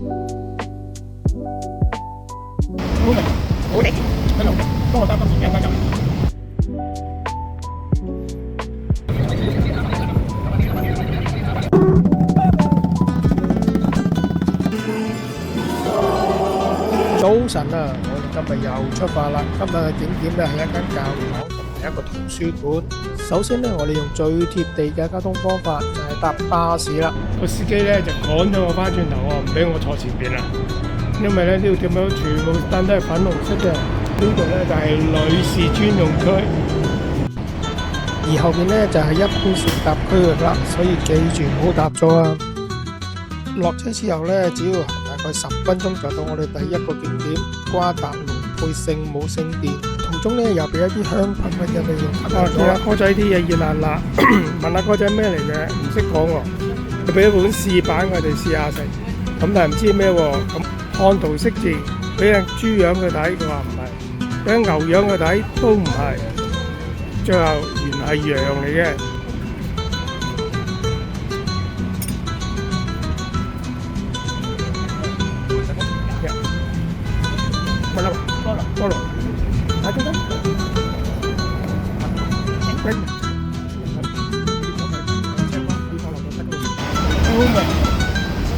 好嚟，好嚟，喺度，幫我擔當而家入嚟。早晨啊，我哋今日又出發啦。今日嘅景點咧係一間教堂同埋一個圖書館。首先咧，我哋用最貼地嘅交通方法就係搭巴士啦。個司機咧就趕咗我翻轉頭喎，唔俾我坐前邊啦。因為咧呢條鐵路全部燈都係粉紅色嘅，呢度咧就係女士專用區，而後邊咧就係一般乘搭區域啦，所以記住唔好搭咗啊！落車之後咧，只要行大概10分鐘就到我哋第一個景點瓜達盧佩聖母聖殿。途中咧又俾一啲香噴噴嘅味道吸引咗。見阿哥仔啲嘢熱辣辣，問阿哥仔咩嚟嘅？唔識講喎，佢俾一本試版我哋試下食，咁但係唔知咩喎。咁看圖識字，俾人豬樣佢睇，佢話唔係；俾牛樣佢睇都唔係，最後原來係羊嚟嘅。菠蘿，睇得得。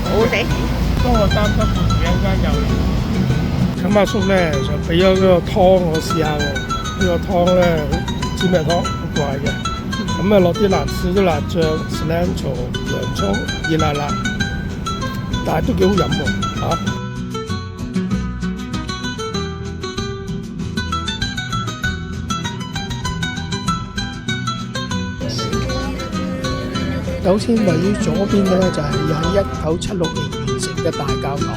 好味，幫我擔得半幾間油。咁阿叔咧就俾咗嗰個湯我試下喎，呢個湯咧唔知咩湯，好怪嘅。咁啊落啲辣少啲辣醬、cilantro、洋葱，熱辣辣，但係都幾好飲喎嚇。首先位於左邊嘅咧就係喺1976年完成嘅大教堂，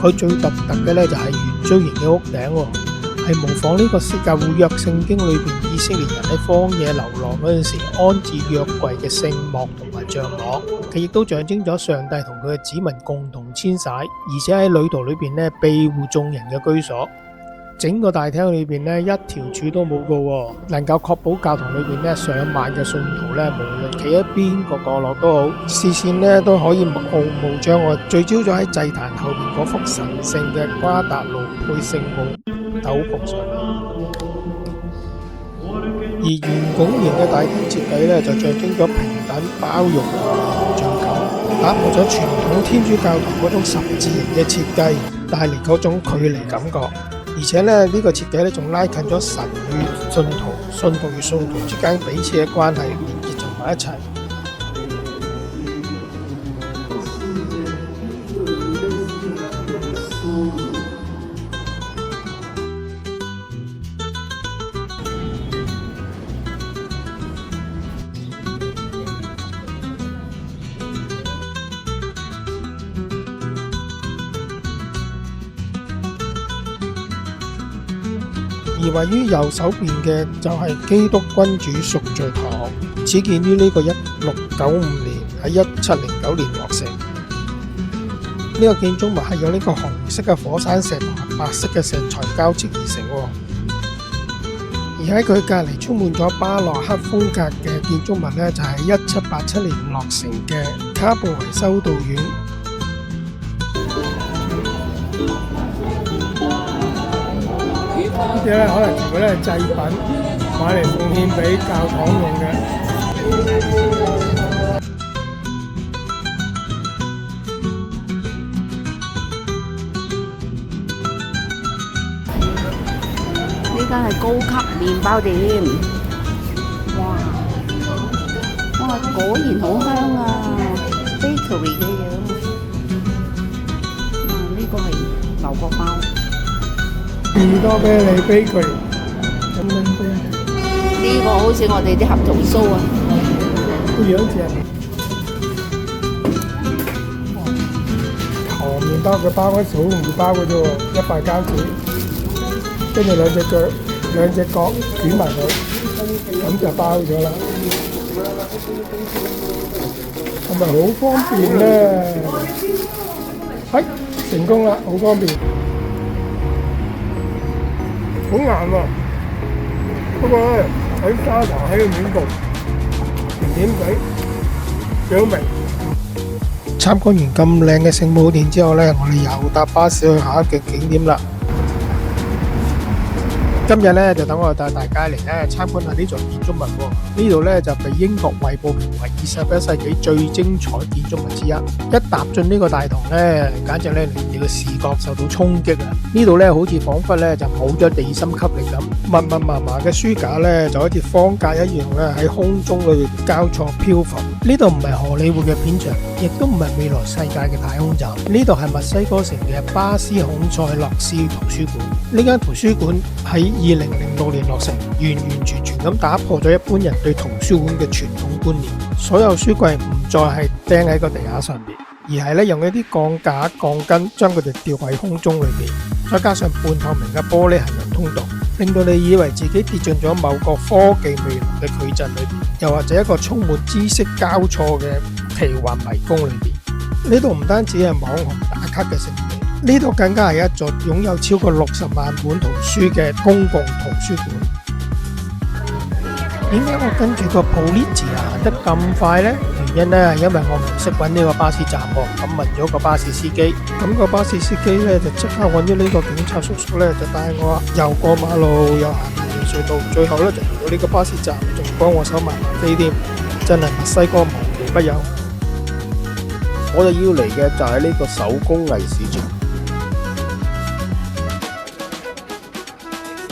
佢最特特嘅咧就係圓錐形嘅屋頂喎，係模仿呢個舊約聖經裏邊以色列人喺荒野流浪嗰陣時安置約櫃嘅聖幕同埋帳幕，佢亦都象徵咗上帝同佢嘅子民共同遷徙，而且喺旅途裏邊咧庇護眾人嘅居所。整個大廳裏邊咧一條柱都冇嘅喎，能夠確保教堂裏邊咧上萬嘅信徒咧，無論企喺邊個角落都好，視線咧都可以毫無障礙聚焦咗喺祭壇後邊嗰幅神聖嘅瓜達盧佩聖母斗篷上面。而圓拱形嘅大廳設計咧，就象徵咗平等、包容同像感，打破咗傳統天主教堂嗰種十字形嘅設計，帶嚟嗰種距離感覺。而且咧，呢個設計咧仲拉近咗神與信徒、信徒與信徒之間彼此嘅關係，連結咗埋一齊。而位於右手邊嘅就係基督君主贖罪堂，始建於呢個1695年，喺1709年落成。呢個建築物係由呢個紅色嘅火山石同埋白色嘅石材交織而成。而喺佢隔離充滿咗巴洛克風格嘅建築物呢，就係1787年落成嘅卡布維修道院。呢啲咧可能全部都係祭品，買嚟奉獻俾教堂用嘅。呢間係高級麵包店，哇！果然好香啊 ！bakery 嘅樣，呢個係牛角包。士多啤梨 bakery， 呢個好似我哋啲合桃酥啊，個樣似係糖麵包，佢包嗰時好容易包嘅啫喎，一塊膠紙，跟住兩隻角捲埋佢，咁就包咗啦。係咪好方便咧？係成功啦，好方便。好硬喎，不過咧喺砂糖喺個面度，甜甜地，幾好味。參觀完咁靚嘅聖母殿之後呢，我哋又搭巴士去下一個景點啦。今日呢，就等我帶大家嚟呢參觀下呢座建築物喎。呢度呢，就被英國衛報評為21世紀最精彩建築物之一。一踏進呢個大堂呢，簡直呢令你嘅視覺受到衝擊啊！呢度呢，好似彷彿呢就冇咗地心吸力咁，密密麻麻嘅書架呢，就好似方格一樣呢喺空中裏交錯漂浮。呢度唔係荷里活嘅片場，亦都唔係未來世界嘅太空站。呢度係墨西哥城嘅巴斯孔塞勒斯圖書館。呢間圖書館喺2006年落成，完完全全咁打破咗一般人對圖書館嘅傳統觀念。所有書櫃唔再係釘喺個地下上面，而係咧用一啲鋼架、鋼筋將佢哋吊喺空中裏面，再加上半透明嘅玻璃行人通道，令到你以為自己跌進咗某個科技未來嘅矩陣裏邊，又或者一個充滿知識交錯嘅奇幻迷宮裏邊。呢度唔單止係網紅打卡嘅聖地，呢度更加係一座擁有超過60萬本圖書嘅公共圖書館。點解我跟住個 Policia 行得咁快呢？原因呢係因為我唔識揾呢個巴士站喎，咁問咗個巴士司機，咁個巴士司機呢就即刻揾咗呢個警察叔叔呢，就帶我又過馬路又行完隧道，最後呢就嚟到呢個巴士站，仲幫我手埋飛添，真係墨西哥無奇不有。我哋要嚟嘅就係呢個手工藝市場，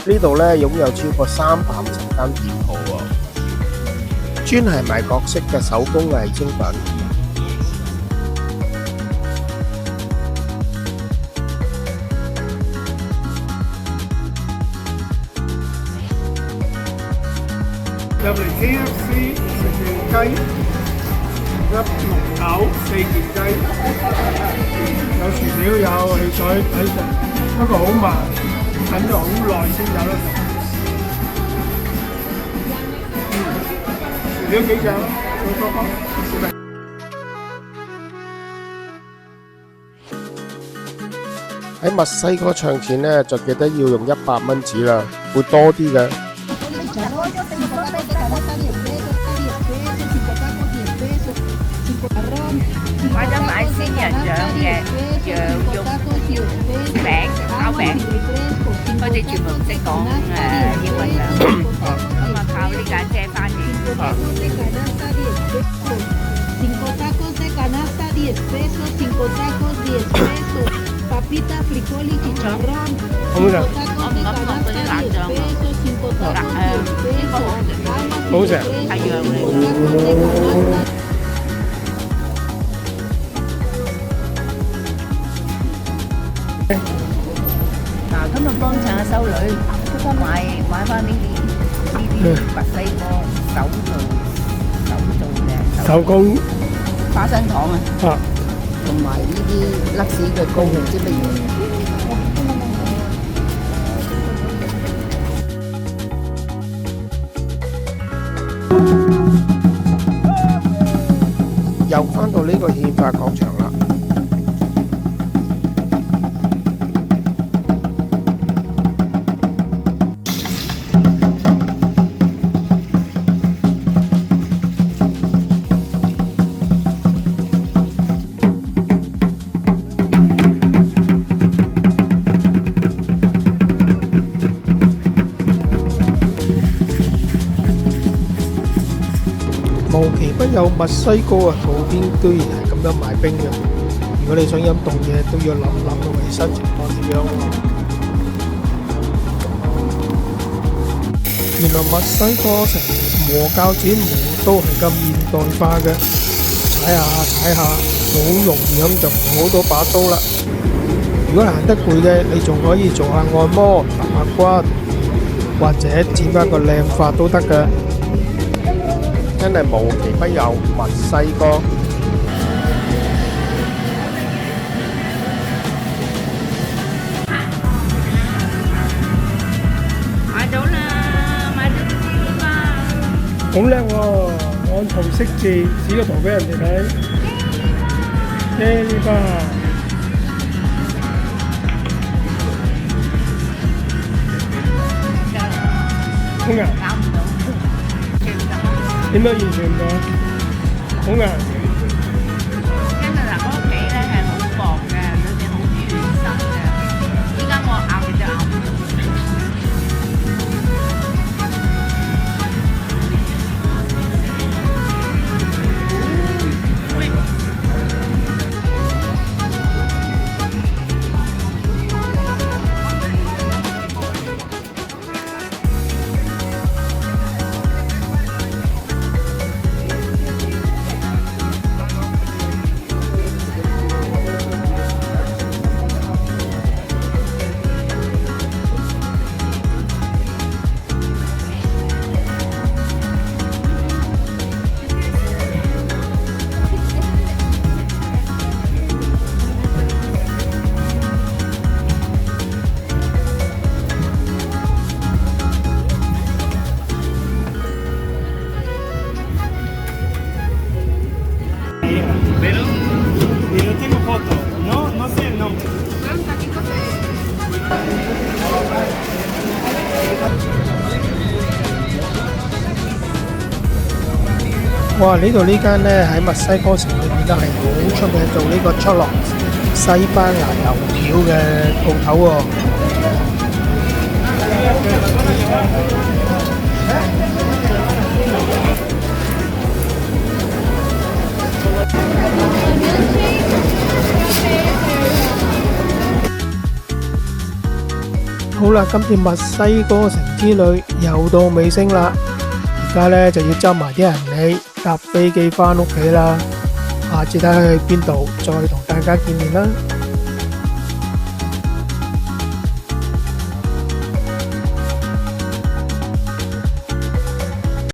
呢度呢擁有超過350間店鋪喎，專係賣各式嘅手工藝精品。入嚟 KFC 食完雞，一籠牛4件雞，有薯條有汽水睇食，不過好慢，等咗好耐先有得食。薯條幾隻？喺墨西哥唱錢呢，就記得要用100蚊紙啦，會多啲嘅。買咗買仙人掌嘅，又用餅烤餅，佢哋全部唔識講英文㗎，咁啊靠呢架車翻嚟。好嘅，我唔敢落嗰啲辣醬喎，呢個好食。係羊嚟㗎。嗱，今日幫襯下修女，買翻呢啲墨西哥手做嘅手工花生糖啊，啊，同埋呢啲甩屎嘅糕，唔知乜嘢。又返到呢個憲法廣場啦。無奇不有，墨西哥啊，路邊居然係咁樣賣冰嘅。如果你想飲凍嘢，都要諗諗個衞生情況點樣喎。原來墨西哥城磨鉸剪磨刀係咁現代化嘅，踩下踩下，好容易咁就磨到把刀啦。如果行得攰嘅，你仲可以做下按摩、揼下骨，或者剪翻個靚髮都得嘅。真係無奇不有，墨西哥。買到啦，買咗啲啦。好叻喎！按圖識字，指個圖俾人哋睇。呢巴好硬，搞唔到，最唔得。點解完全唔講？好硬。跟住嗱，我哇！呢度呢間呢，喺墨西哥城裏面都係好出名做呢個出落西班牙油條嘅鋪頭喎。好啦，今次墨西哥城之旅又到尾聲啦，而家呢，就要執埋啲行李搭飛機返屋企啦。下次睇下去邊度，再同大家見面啦。